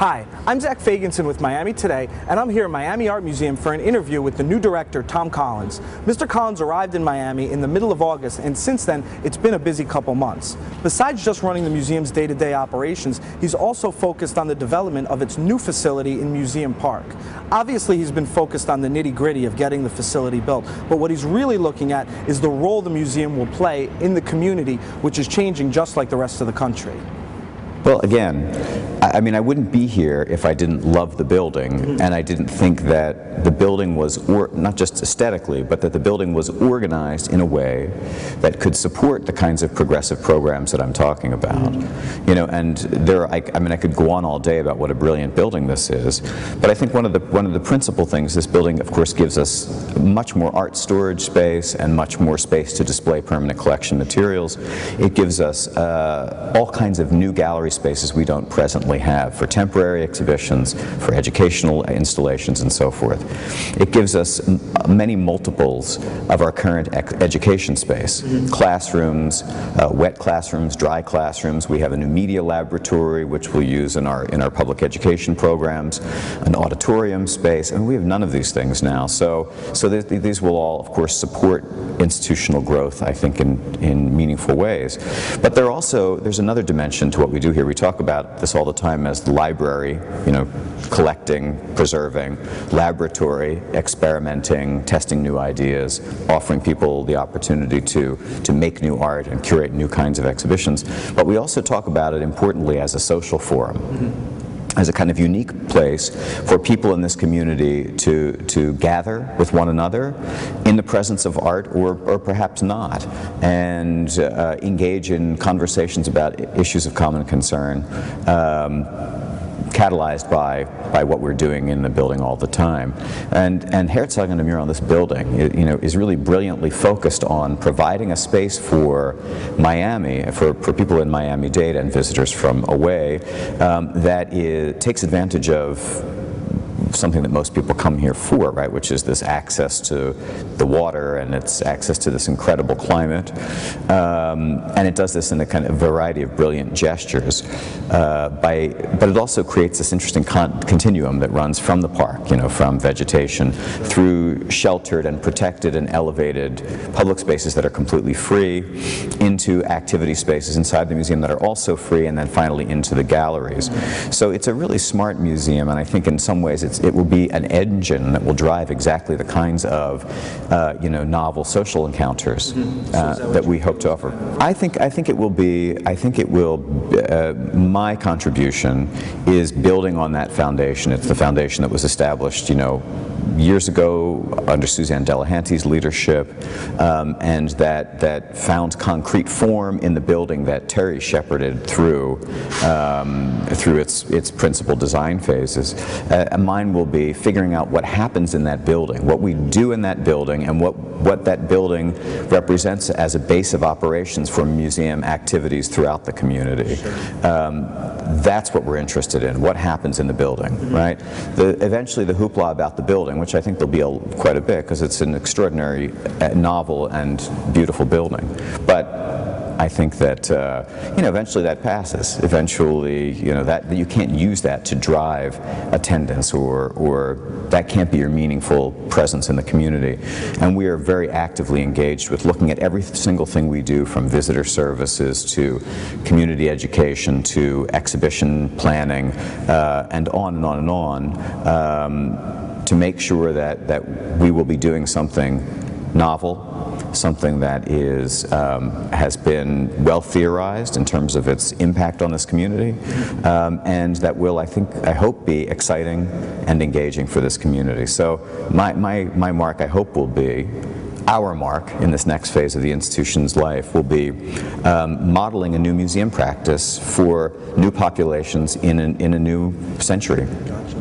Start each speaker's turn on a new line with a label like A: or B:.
A: Hi, I'm Zach Fagenson with Miami Today, and I'm here at Miami Art Museum for an interview with the new director, Thom. Mr. Collins arrived in Miami in the middle of August, and since then, it's been a busy couple months. Besides just running the museum's day-to-day operations, he's also focused on the development of its new facility in Museum Park. Obviously, he's been focused on the nitty-gritty of getting the facility built, but what he's really looking at is the role the museum will play in the community, which is changing just like the rest of the country.
B: Well, again, I mean, I wouldn't be here if I didn't love the building, and I didn't think that the building was, not just aesthetically, but that the building was organized in a way that could support the kinds of progressive programs that I'm talking about. You know, and I mean, I could go on all day about what a brilliant building this is, but I think one of the principal things, this building, of course, gives us much more art storage space and much more space to display permanent collection materials. It gives us all kinds of new gallery spaces we don't presently have for temporary exhibitions, for educational installations, and so forth. It gives us many multiples of our current education space. Classrooms, wet classrooms, dry classrooms. We have a new media laboratory which we'll use in our public education programs, an auditorium space, and we have none of these things now. So these will all, of course, support institutional growth, I think, in meaningful ways. But there's another dimension to what we do here. We talk about this all the time as the library, you know, collecting, preserving, laboratory, experimenting, testing new ideas, offering people the opportunity to make new art and curate new kinds of exhibitions. But we also talk about it, importantly, as a social forum. As a kind of unique place for people in this community to gather with one another in the presence of art, or perhaps not, and engage in conversations about issues of common concern, catalyzed by what we're doing in the building all the time. And Herzog and Amir on this building, you know, is really brilliantly focused on providing a space for Miami, for people in Miami-Dade and visitors from away, that takes advantage of something that most people come here for, right, which is this access to the water and its access to this incredible climate. And it does this in a kind of variety of brilliant gestures. But it also creates this interesting continuum that runs from the park, you know, from vegetation through sheltered and protected and elevated public spaces that are completely free, into activity spaces inside the museum that are also free, and then finally into the galleries. So it's a really smart museum, and I think in some ways it will be an engine that will drive exactly the kinds of you know, novel social encounters that we hope to offer. I think it will be. My contribution is building on that foundation. It's the foundation that was established, you know, years ago under Suzanne Delahanty's leadership, and that found concrete form in the building that Terry shepherded through its principal design phases. Mine will be figuring out what happens in that building, what we do in that building, and what that building represents as a base of operations for museum activities throughout the community. That's what we're interested in, what happens in the building, right? Eventually the hoopla about the building, which I think there'll be quite a bit, because it's an extraordinary, novel and beautiful building. But I think that you know, eventually that passes. Eventually, you know, that you can't use that to drive attendance, or that can't be your meaningful presence in the community. And we are very actively engaged with looking at every single thing we do, from visitor services to community education to exhibition planning, and on and on and on, to make sure that we will be doing something novel, something that has been well theorized in terms of its impact on this community, and that will, I hope, be exciting and engaging for this community. So my mark, I hope, will be, our mark in this next phase of the institution's life will be modeling a new museum practice for new populations in a new century. Gotcha.